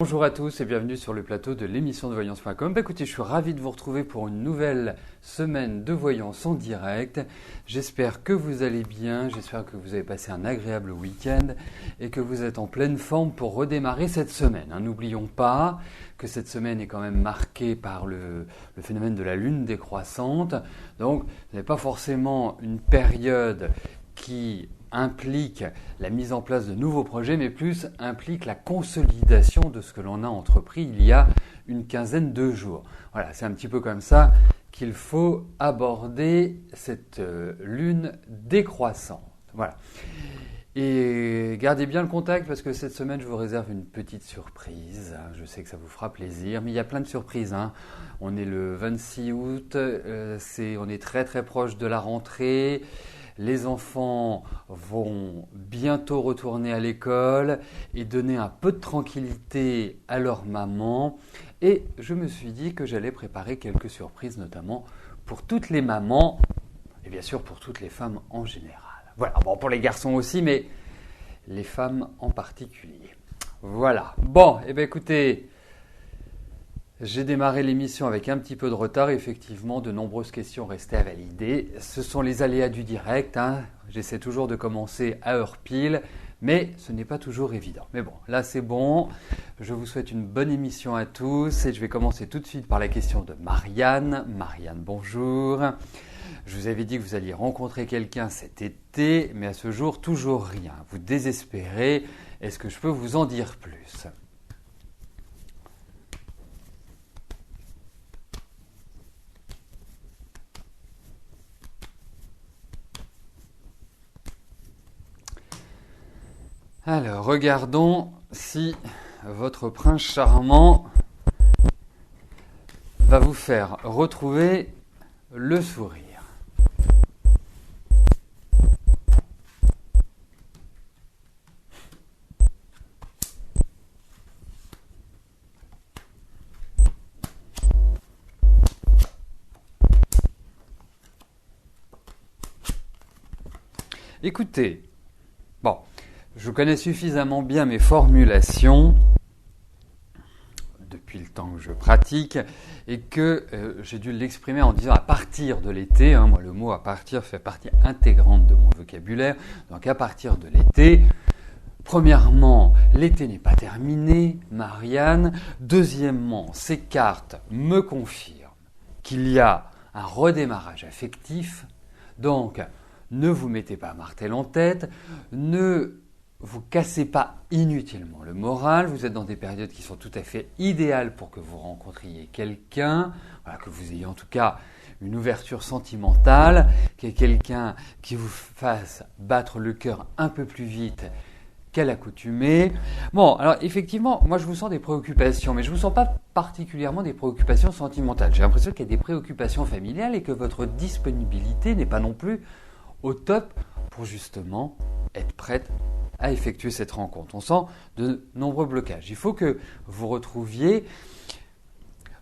Bonjour à tous et bienvenue sur le plateau de l'émission de voyance.com. Écoutez, je suis ravi de vous retrouver pour une nouvelle semaine de voyance en direct. J'espère que vous allez bien, j'espère que vous avez passé un agréable week-end et que vous êtes en pleine forme pour redémarrer cette semaine. N'oublions pas que cette semaine est quand même marquée par le phénomène de la lune décroissante. Donc, ce n'est pas forcément une période qui implique la mise en place de nouveaux projets, mais plus implique la consolidation de ce que l'on a entrepris il y a une quinzaine de jours. Voilà, c'est un petit peu comme ça qu'il faut aborder cette lune décroissante. Voilà. Et gardez bien le contact parce que cette semaine, je vous réserve une petite surprise. Je sais que ça vous fera plaisir, mais il y a plein de surprises. On est le 26 août, on est très très proche de la rentrée. Les enfants vont bientôt retourner à l'école et donner un peu de tranquillité à leur maman. Et je me suis dit que j'allais préparer quelques surprises, notamment pour toutes les mamans et bien sûr pour toutes les femmes en général. Voilà, bon pour les garçons aussi, mais les femmes en particulier. Voilà, bon, et bien écoutez, j'ai démarré l'émission avec un petit peu de retard. Effectivement, de nombreuses questions restaient à valider. Ce sont les aléas du direct. J'essaie toujours de commencer à heure pile, mais ce n'est pas toujours évident. Mais bon, là c'est bon. Je vous souhaite une bonne émission à tous et je vais commencer tout de suite par la question de Marianne. Marianne, bonjour. Je vous avais dit que vous alliez rencontrer quelqu'un cet été, mais à ce jour, toujours rien. Vous désespérez. Est-ce que je peux vous en dire plus ? Alors, regardons si votre prince charmant va vous faire retrouver le sourire. Écoutez, bon, je connais suffisamment bien mes formulations depuis le temps que je pratique et que j'ai dû l'exprimer en disant à partir de l'été. Moi, le mot à partir fait partie intégrante de mon vocabulaire. Donc à partir de l'été, premièrement, l'été n'est pas terminé, Marianne. Deuxièmement, ces cartes me confirment qu'il y a un redémarrage affectif. Donc, ne vous mettez pas martel en tête, ne vous cassez pas inutilement le moral. Vous êtes dans des périodes qui sont tout à fait idéales pour que vous rencontriez quelqu'un, que vous ayez en tout cas une ouverture sentimentale, qu'il y ait quelqu'un qui vous fasse battre le cœur un peu plus vite qu'à l'accoutumée. Bon, alors effectivement, moi je vous sens des préoccupations, mais je ne vous sens pas particulièrement des préoccupations sentimentales. J'ai l'impression qu'il y a des préoccupations familiales et que votre disponibilité n'est pas non plus au top pour justement être prête à effectuer cette rencontre. On sent de nombreux blocages. Il faut que vous retrouviez,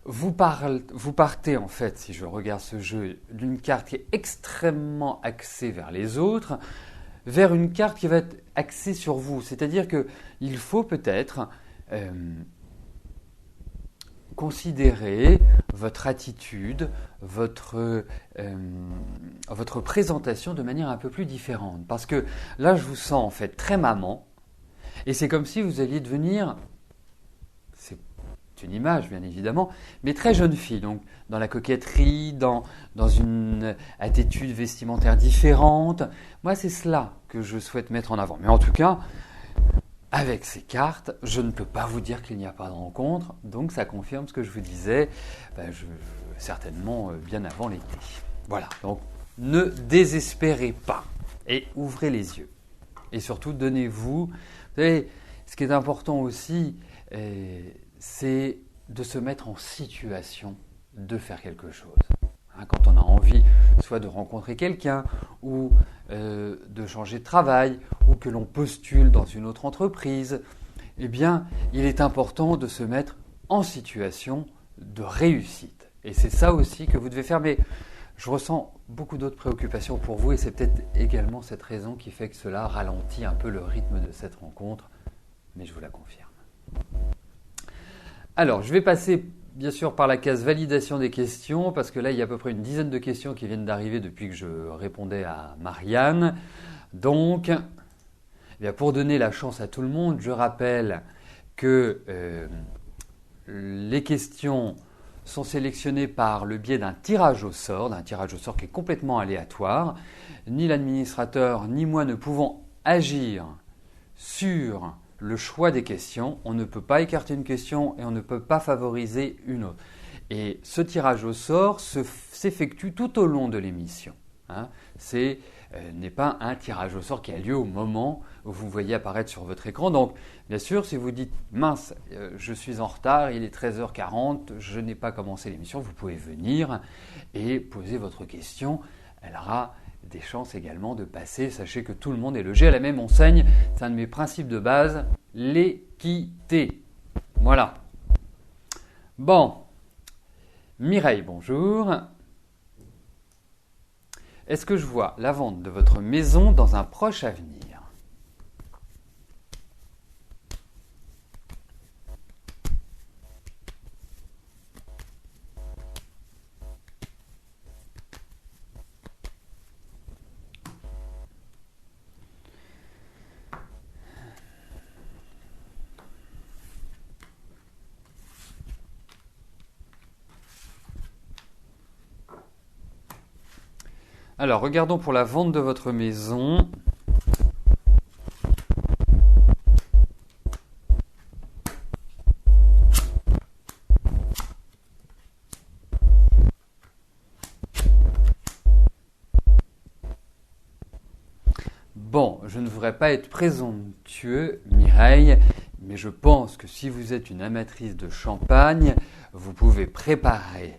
vous partez en fait, si je regarde ce jeu, d'une carte qui est extrêmement axée vers les autres, vers une carte qui va être axée sur vous. C'est-à-dire qu'il faut peut-être considérer votre attitude, votre présentation de manière un peu plus différente. Parce que là, je vous sens en fait très maman, et c'est comme si vous alliez devenir, c'est une image bien évidemment, mais très jeune fille, donc dans la coquetterie, dans une attitude vestimentaire différente. Moi, c'est cela que je souhaite mettre en avant. Mais en tout cas, avec ces cartes, je ne peux pas vous dire qu'il n'y a pas de rencontre, donc ça confirme ce que je vous disais, certainement bien avant l'été. Voilà, donc ne désespérez pas et ouvrez les yeux. Et surtout, donnez-vous. Vous savez, ce qui est important aussi, c'est de se mettre en situation de faire quelque chose. Quand on a envie soit de rencontrer quelqu'un ou de changer de travail ou que l'on postule dans une autre entreprise, eh bien, il est important de se mettre en situation de réussite. Et c'est ça aussi que vous devez faire. Mais je ressens beaucoup d'autres préoccupations pour vous et c'est peut-être également cette raison qui fait que cela ralentit un peu le rythme de cette rencontre, mais je vous la confirme. Alors, je vais passer bien sûr par la case validation des questions, parce que là, il y a à peu près une dizaine de questions qui viennent d'arriver depuis que je répondais à Marianne. Donc, eh bien, pour donner la chance à tout le monde, je rappelle que les questions sont sélectionnées par le biais d'un tirage au sort qui est complètement aléatoire. Ni l'administrateur ni moi ne pouvons agir sur le choix des questions. On ne peut pas écarter une question et on ne peut pas favoriser une autre. Et ce tirage au sort s'effectue tout au long de l'émission. C'est n'est pas un tirage au sort qui a lieu au moment où vous voyez apparaître sur votre écran. Donc, bien sûr, si vous dites « mince, je suis en retard, il est 13h40, je n'ai pas commencé l'émission », vous pouvez venir et poser votre question. Elle aura des chances également de passer. Sachez que tout le monde est logé à la même enseigne. C'est un de mes principes de base, l'équité. Voilà. Bon. Mireille, bonjour. Est-ce que je vois la vente de votre maison dans un proche avenir ? Alors, regardons pour la vente de votre maison. Bon, je ne voudrais pas être présomptueux, Mireille, mais je pense que si vous êtes une amatrice de champagne, vous pouvez préparer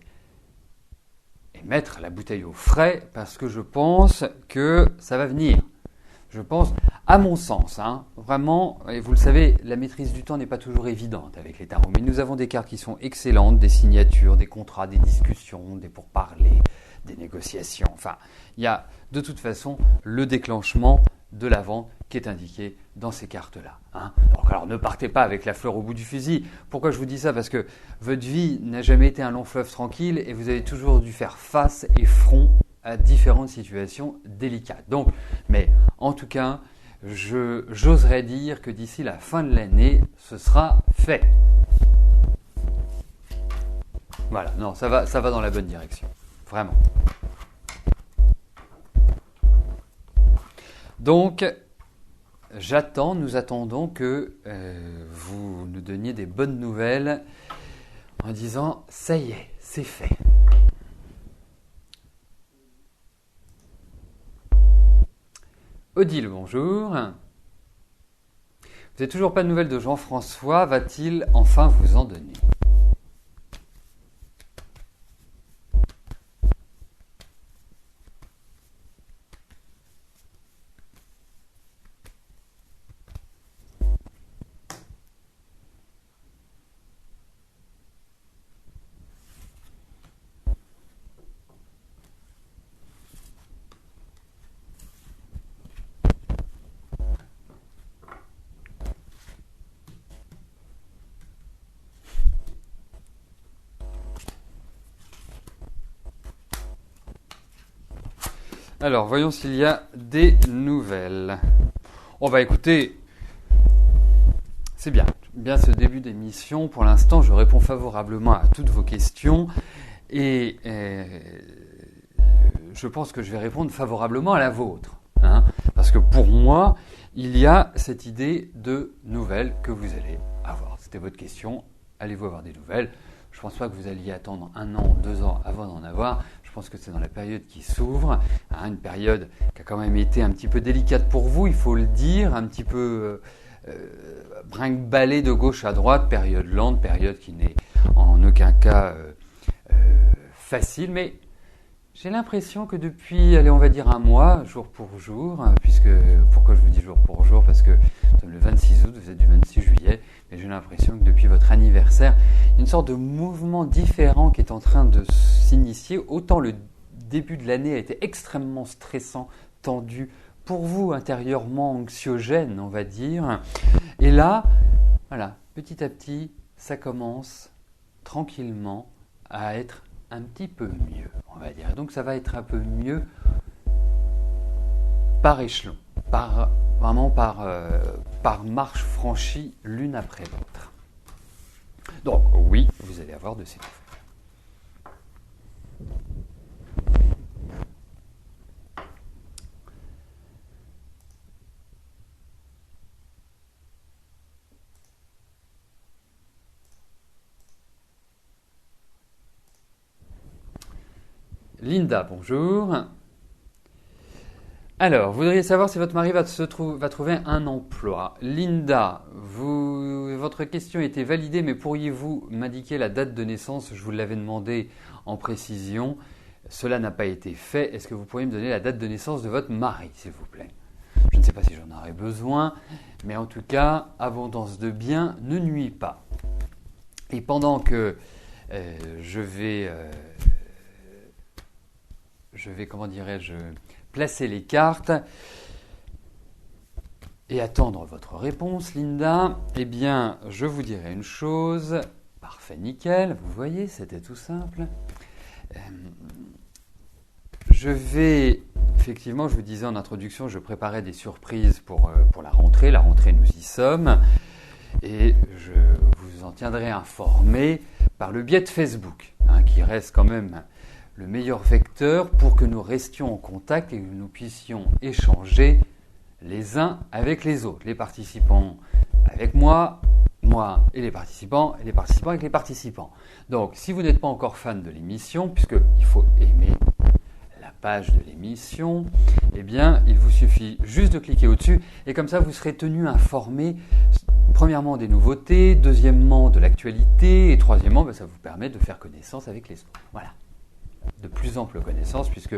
et mettre la bouteille au frais parce que je pense que ça va venir. Je pense, à mon sens, vraiment, et vous le savez, la maîtrise du temps n'est pas toujours évidente avec les tarots, mais nous avons des cartes qui sont excellentes, des signatures, des contrats, des discussions, des pourparlers, des négociations. Enfin, il y a de toute façon le déclenchement de la vente qui est indiqué dans ces cartes-là. Alors ne partez pas avec la fleur au bout du fusil. Pourquoi je vous dis ça ? Parce que votre vie n'a jamais été un long fleuve tranquille et vous avez toujours dû faire face et front à différentes situations délicates. Donc, mais en tout cas, j'oserais dire que d'ici la fin de l'année, ce sera fait. Voilà, non, ça va dans la bonne direction. Vraiment. Donc, nous attendons que vous nous donniez des bonnes nouvelles en disant « ça y est, c'est fait ». Odile, bonjour. Vous n'avez toujours pas de nouvelles de Jean-François, va-t-il enfin vous en donner ? Alors, voyons s'il y a des nouvelles. On va écouter. C'est bien. Bien ce début d'émission. Pour l'instant, je réponds favorablement à toutes vos questions. Et je pense que je vais répondre favorablement à la vôtre. Parce que pour moi, il y a cette idée de nouvelles que vous allez avoir. C'était votre question. Allez-vous avoir des nouvelles ? Je ne pense pas que vous alliez attendre 1 an, 2 ans avant d'en avoir. Je pense que c'est dans la période qui s'ouvre, une période qui a quand même été un petit peu délicate pour vous, il faut le dire, un petit peu brinque-ballée de gauche à droite, période lente, période qui n'est en aucun cas facile, mais j'ai l'impression que depuis, allez, on va dire 1 mois, jour pour jour, pourquoi je vous dis jour pour jour ? Parce que nous sommes le 26 août, vous êtes du 26 juillet, mais j'ai l'impression que depuis votre anniversaire, il y a une sorte de mouvement différent qui est en train de s'initier. Autant le début de l'année a été extrêmement stressant, tendu, pour vous intérieurement anxiogène, on va dire. Et là, voilà, petit à petit, ça commence tranquillement à être un petit peu mieux, on va dire. Donc ça va être un peu mieux par échelon, vraiment par marche franchie l'une après l'autre. Donc oui, vous allez avoir de ces nouvelles. Linda, bonjour. Alors, vous voudriez savoir si votre mari va trouver un emploi. Linda, votre question était validée, mais pourriez-vous m'indiquer la date de naissance? Je vous l'avais demandé en précision. Cela n'a pas été fait. Est-ce que vous pourriez me donner la date de naissance de votre mari, s'il vous plaît? Je ne sais pas si j'en aurai besoin, mais en tout cas, abondance de biens ne nuit pas. Et pendant que je vais, comment dirais-je, placer les cartes et attendre votre réponse, Linda, eh bien, je vous dirai une chose. Parfait, nickel. Vous voyez, c'était tout simple. Je vais, effectivement, je vous disais en introduction, je préparais des surprises pour la rentrée. La rentrée, nous y sommes. Et je vous en tiendrai informé par le biais de Facebook, qui reste quand même le meilleur vecteur pour que nous restions en contact et que nous puissions échanger les uns avec les autres. Les participants avec moi et les participants avec les participants. Donc, si vous n'êtes pas encore fan de l'émission, puisqu'il faut aimer la page de l'émission, eh bien, il vous suffit juste de cliquer au-dessus et comme ça, vous serez tenu informé, premièrement, des nouveautés, deuxièmement, de l'actualité et troisièmement, ça vous permet de faire connaissance avec les autres. Voilà. De plus ample connaissance puisque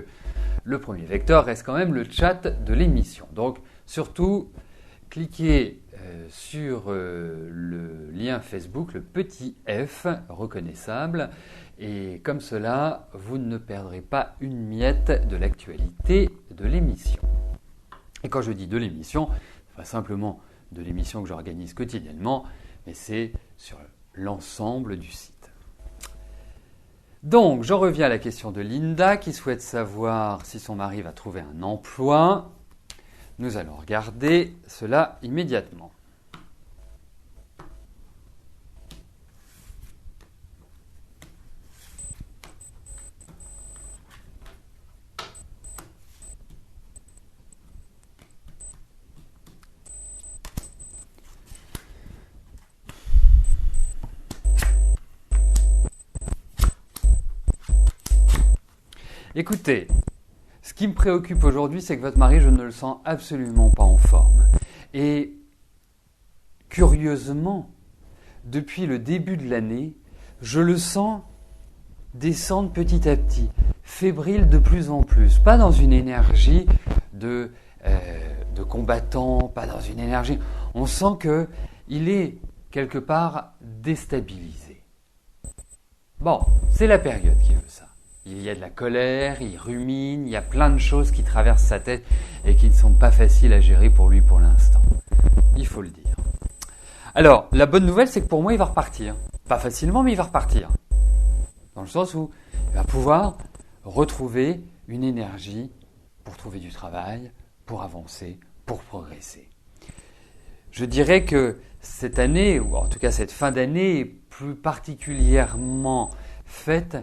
le premier vecteur reste quand même le chat de l'émission. Donc surtout, cliquez sur le lien Facebook, le petit F reconnaissable et comme cela, vous ne perdrez pas une miette de l'actualité de l'émission. Et quand je dis de l'émission, ce n'est pas simplement de l'émission que j'organise quotidiennement, mais c'est sur l'ensemble du site. Donc, j'en reviens à la question de Linda qui souhaite savoir si son mari va trouver un emploi. Nous allons regarder cela immédiatement. Écoutez, ce qui me préoccupe aujourd'hui, c'est que votre mari, je ne le sens absolument pas en forme. Et curieusement, depuis le début de l'année, je le sens descendre petit à petit, fébrile de plus en plus. Pas dans une énergie de combattant, pas dans une énergie... On sent qu'il est quelque part déstabilisé. Bon, c'est la période qui veut ça. Il y a de la colère, il rumine, il y a plein de choses qui traversent sa tête et qui ne sont pas faciles à gérer pour lui pour l'instant. Il faut le dire. Alors, la bonne nouvelle, c'est que pour moi, il va repartir. Pas facilement, mais il va repartir. Dans le sens où il va pouvoir retrouver une énergie pour trouver du travail, pour avancer, pour progresser. Je dirais que cette année, ou en tout cas cette fin d'année, est plus particulièrement faite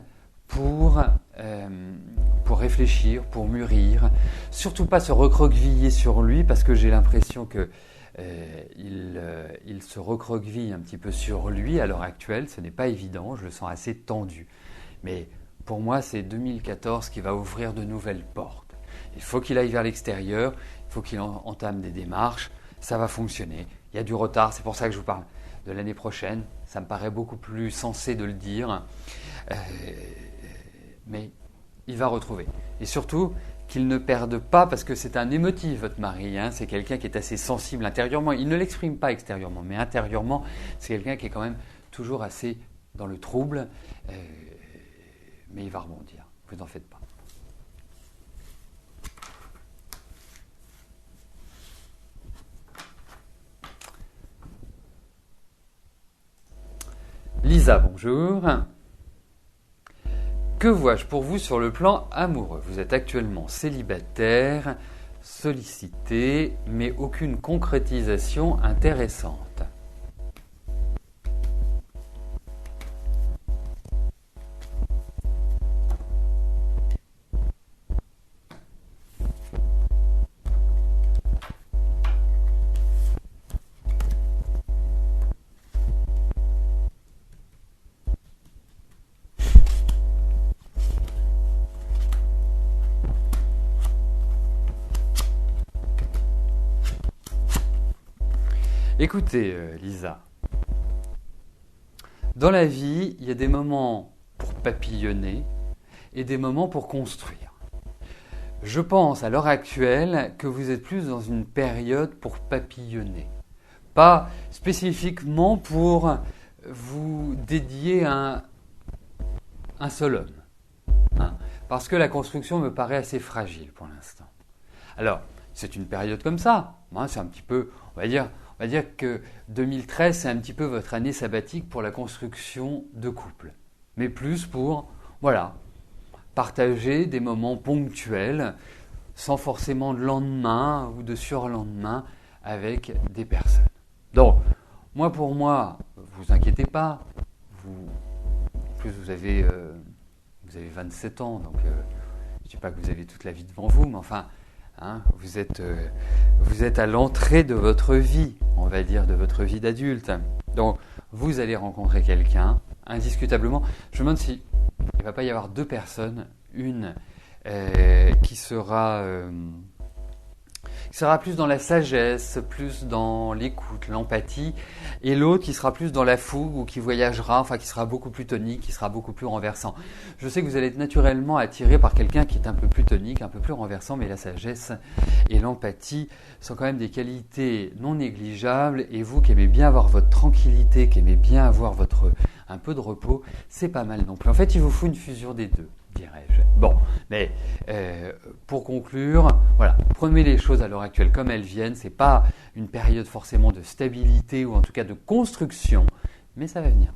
pour réfléchir, pour mûrir, surtout pas se recroqueviller sur lui parce que j'ai l'impression que il se recroqueville un petit peu sur lui à l'heure actuelle, ce n'est pas évident, je le sens assez tendu. Mais pour moi, c'est 2014 qui va ouvrir de nouvelles portes. Il faut qu'il aille vers l'extérieur, il faut qu'il entame des démarches, ça va fonctionner. Il y a du retard, c'est pour ça que je vous parle de l'année prochaine, ça me paraît beaucoup plus sensé de le dire. Mais il va retrouver. Et surtout, qu'il ne perde pas, parce que c'est un émotif, votre mari, c'est quelqu'un qui est assez sensible intérieurement. Il ne l'exprime pas extérieurement, mais intérieurement, c'est quelqu'un qui est quand même toujours assez dans le trouble. Mais il va rebondir, vous n'en faites pas. Lisa, bonjour. Que vois-je pour vous sur le plan amoureux? Vous êtes actuellement célibataire, sollicité, mais aucune concrétisation intéressante. Écoutez, Lisa, dans la vie, il y a des moments pour papillonner et des moments pour construire. Je pense à l'heure actuelle que vous êtes plus dans une période pour papillonner, pas spécifiquement pour vous dédier à un seul homme, hein, parce que la construction me paraît assez fragile pour l'instant. Alors, c'est une période comme ça, hein, c'est un petit peu, on va dire que 2013, c'est un petit peu votre année sabbatique pour la construction de couple. Mais plus pour, voilà, partager des moments ponctuels, sans forcément de lendemain ou de surlendemain avec des personnes. Donc, pour moi, vous inquiétez pas. En plus, vous avez 27 ans, donc je ne dis pas que vous avez toute la vie devant vous, mais enfin, hein, vous êtes à l'entrée de votre vie, on va dire, de votre vie d'adulte. Donc, vous allez rencontrer quelqu'un, indiscutablement. Je me demande si il ne va pas y avoir deux personnes, une qui sera plus dans la sagesse, plus dans l'écoute, l'empathie, et l'autre qui sera plus dans la fougue ou qui voyagera, enfin qui sera beaucoup plus tonique, qui sera beaucoup plus renversant. Je sais que vous allez être naturellement attiré par quelqu'un qui est un peu plus tonique, un peu plus renversant, mais la sagesse et l'empathie sont quand même des qualités non négligeables, et vous qui aimez bien avoir votre tranquillité, qui aimez bien avoir un peu de repos, c'est pas mal non plus. En fait, il vous faut une fusion des deux, dirais-je. Bon, mais pour conclure, voilà, prenez les choses à l'heure actuelle comme elles viennent. C'est pas une période forcément de stabilité ou en tout cas de construction, mais ça va venir.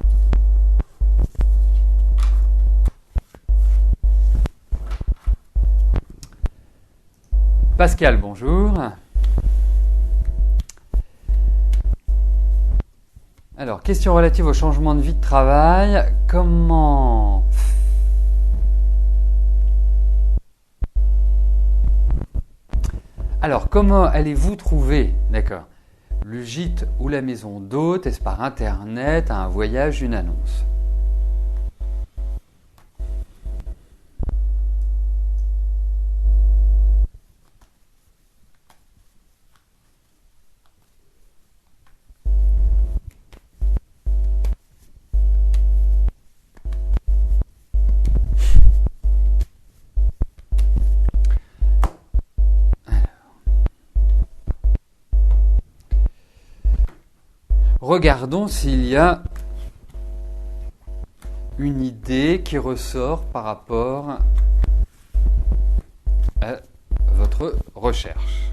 Pascal, bonjour. Alors, question relative au changement de vie de travail. Comment allez-vous trouver, d'accord, le gîte ou la maison d'hôte? Est-ce par internet, un voyage, une annonce? Regardons s'il y a une idée qui ressort par rapport à votre recherche.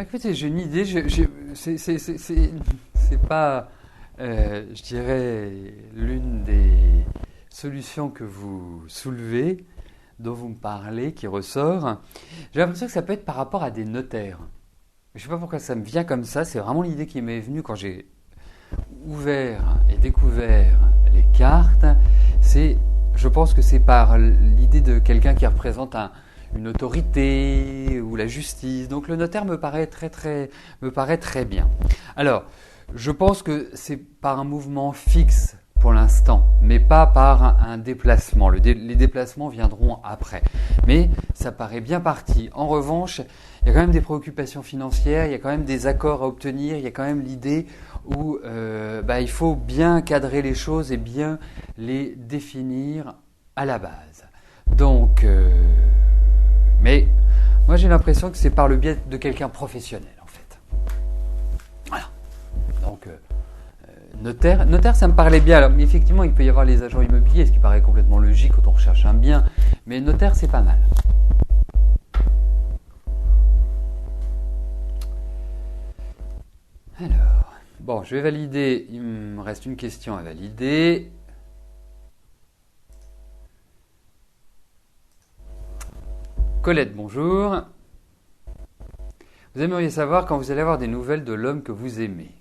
Écoutez, j'ai une idée, c'est pas, je dirais, l'une des solutions que vous soulevez, dont vous me parlez, qui ressort. J'ai l'impression que ça peut être par rapport à des notaires. Je ne sais pas pourquoi ça me vient comme ça, c'est vraiment l'idée qui m'est venue quand j'ai ouvert et découvert les cartes. Je pense que c'est par l'idée de quelqu'un qui représente une autorité ou la justice. Donc le notaire me paraît très bien. Alors, je pense que c'est par un mouvement fixe pour l'instant, mais pas par un déplacement. Les déplacements viendront après. Mais ça paraît bien parti. En revanche, il y a quand même des préoccupations financières, il y a quand même des accords à obtenir, il y a quand même l'idée où il faut bien cadrer les choses et bien les définir à la base. Donc, mais Moi, j'ai l'impression que c'est par le biais de quelqu'un professionnel, en fait. Voilà. Donc, notaire, ça me parlait bien. Alors, effectivement, il peut y avoir les agents immobiliers, ce qui paraît complètement logique quand on recherche un bien. Mais notaire, c'est pas mal. Alors, bon, je vais valider. Il me reste une question à valider. Colette, bonjour. Vous aimeriez savoir quand vous allez avoir des nouvelles de l'homme que vous aimez.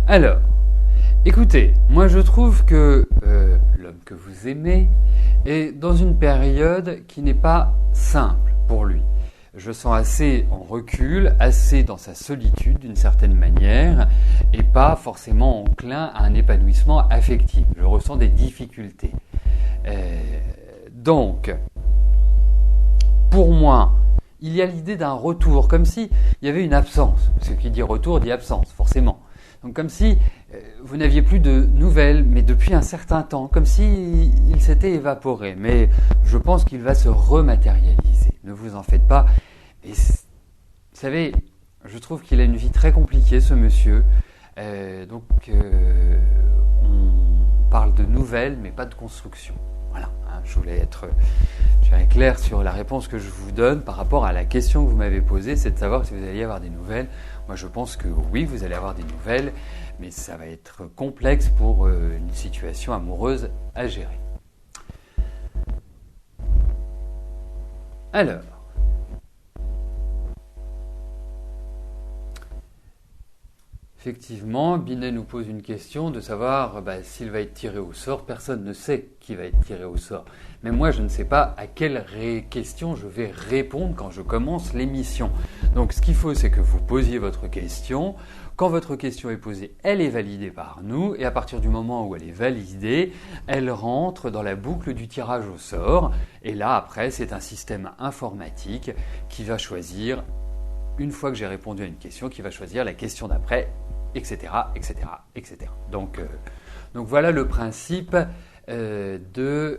Alors, écoutez, moi je trouve que l'homme que vous aimez est dans une période qui n'est pas simple pour lui. Je sens assez en recul, assez dans sa solitude d'une certaine manière, et pas forcément enclin à un épanouissement affectif. Je ressens des difficultés. Donc, pour moi, il y a l'idée d'un retour, comme s'il y avait une absence. Parce que qui dit retour dit absence, forcément. Donc comme si vous n'aviez plus de nouvelles, mais depuis un certain temps, comme si il s'était évaporé. Mais je pense qu'il va se rematérialiser. Ne vous en faites pas. Et, vous savez, je trouve qu'il a une vie très compliquée, ce monsieur. On parle de nouvelles, mais pas de construction. Voilà, hein, je voulais être clair sur la réponse que je vous donne par rapport à la question que vous m'avez posée, c'est de savoir si vous alliez avoir des nouvelles. Moi, je pense que oui, vous allez avoir des nouvelles, mais ça va être complexe pour une situation amoureuse à gérer. Alors, effectivement, Binet nous pose une question de savoir s'il va être tiré au sort. Personne ne sait qui va être tiré au sort. Mais moi, je ne sais pas à quelle question je vais répondre quand je commence l'émission. Donc, ce qu'il faut, c'est que vous posiez votre question. Quand votre question est posée, elle est validée par nous. Et à partir du moment où elle est validée, elle rentre dans la boucle du tirage au sort. Et là, après, c'est un système informatique qui va choisir, une fois que j'ai répondu à une question, qui va choisir la question d'après, etc., etc., etc. Donc voilà le principe du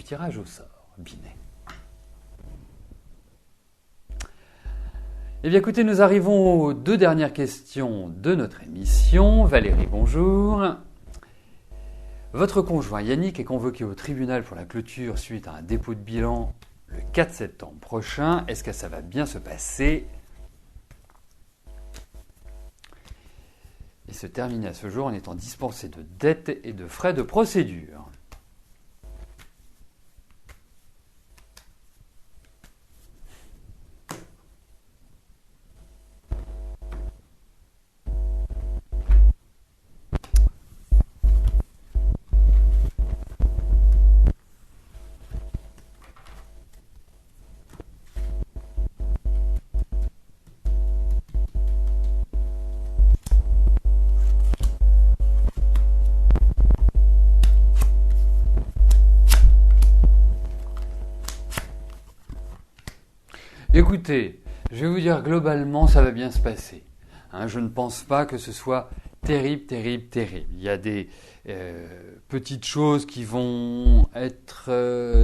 tirage au sort, Binet. Eh bien écoutez, nous arrivons aux deux dernières questions de notre émission. Valérie, bonjour. Votre conjoint Yannick est convoqué au tribunal pour la clôture suite à un dépôt de bilan le 4 septembre prochain. Est-ce que ça va bien se passer ? Et se terminer à ce jour en étant dispensé de dettes et de frais de procédure. Écoutez, je vais vous dire globalement, ça va bien se passer. Je ne pense pas que ce soit terrible, terrible, terrible. Il y a des petites choses qui vont être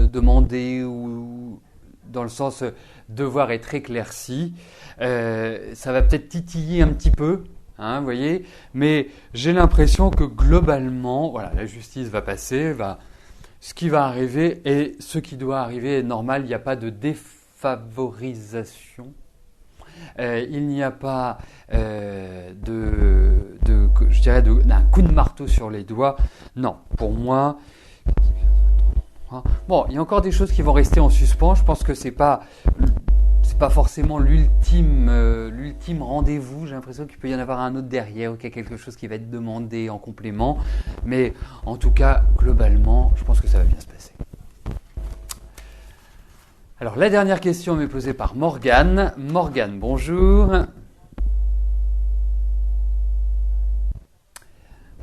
demandées ou dans le sens devoir être éclaircies. Ça va peut-être titiller un petit peu, vous voyez. Mais j'ai l'impression que globalement, voilà, la justice va passer, ce qui va arriver et ce qui doit arriver est normal. Il n'y a pas de défavorisation. Il n'y a pas je dirais d'un coup de marteau sur les doigts. Non, pour moi, Hein. Bon, il y a encore des choses qui vont rester en suspens. Je pense que c'est pas forcément l'ultime rendez-vous. J'ai l'impression qu'il peut y en avoir un autre derrière ou qu'il y a quelque chose qui va être demandé en complément. Mais en tout cas, globalement, je pense que ça va bien se passer. Alors, la dernière question m'est posée par Morgane. Morgane, bonjour.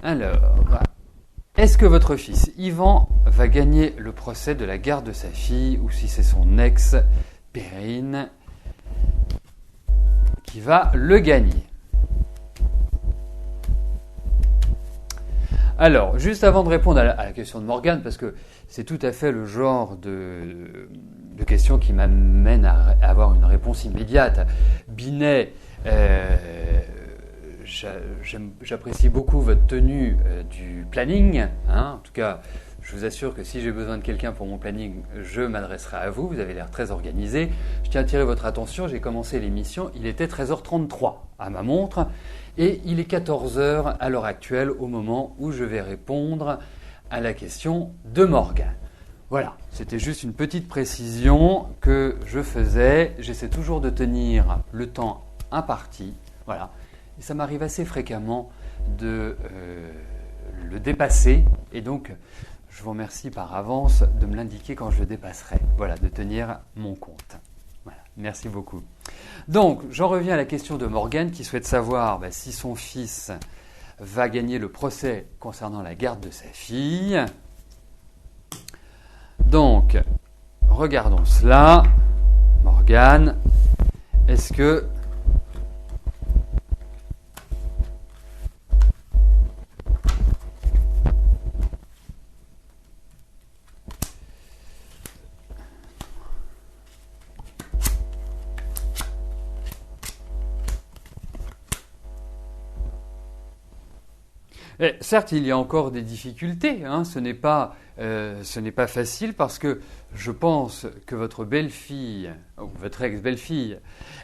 Alors, est-ce que votre fils Yvan va gagner le procès de la garde de sa fille ou si c'est son ex Perrine qui va le gagner? Alors, juste avant de répondre à la question de Morgane, parce que c'est tout à fait le genre de question qui m'amène à avoir une réponse immédiate. Binet, j'apprécie beaucoup votre tenue du planning. Hein. En tout cas, je vous assure que si j'ai besoin de quelqu'un pour mon planning, je m'adresserai à vous. Vous avez l'air très organisé. Je tiens à attirer votre attention. J'ai commencé l'émission. Il était 13h33 à ma montre. Et il est 14h à l'heure actuelle au moment où je vais répondre à la question de Morgane. Voilà, c'était juste une petite précision que je faisais. J'essaie toujours de tenir le temps imparti. Voilà. Et ça m'arrive assez fréquemment de le dépasser. Et donc, je vous remercie par avance de me l'indiquer quand je le dépasserai. Voilà, de tenir mon compte. Voilà, merci beaucoup. Donc, j'en reviens à la question de Morgane qui souhaite savoir si son fils va gagner le procès concernant la garde de sa fille. Donc, regardons cela. Morgane, est-ce que certes, il y a encore des difficultés, hein, ce n'est pas facile parce que je pense que votre belle-fille, ou votre ex-belle-fille,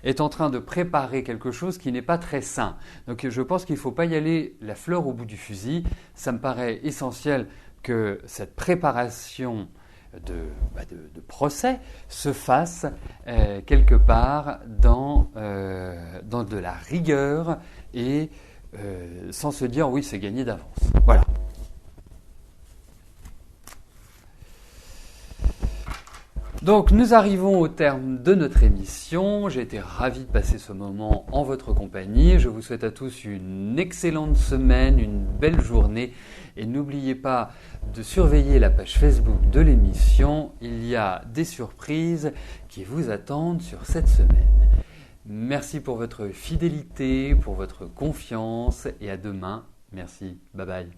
est en train de préparer quelque chose qui n'est pas très sain. Donc je pense qu'il ne faut pas y aller la fleur au bout du fusil. Ça me paraît essentiel que cette préparation de procès se fasse quelque part dans de la rigueur et sans se dire oui, c'est gagné d'avance. Voilà. Donc nous arrivons au terme de notre émission. J'ai été ravi de passer ce moment en votre compagnie. Je vous souhaite à tous une excellente semaine, une belle journée. Et n'oubliez pas de surveiller la page Facebook de l'émission. Il y a des surprises qui vous attendent sur cette semaine. Merci pour votre fidélité, pour votre confiance et à demain. Merci. Bye bye.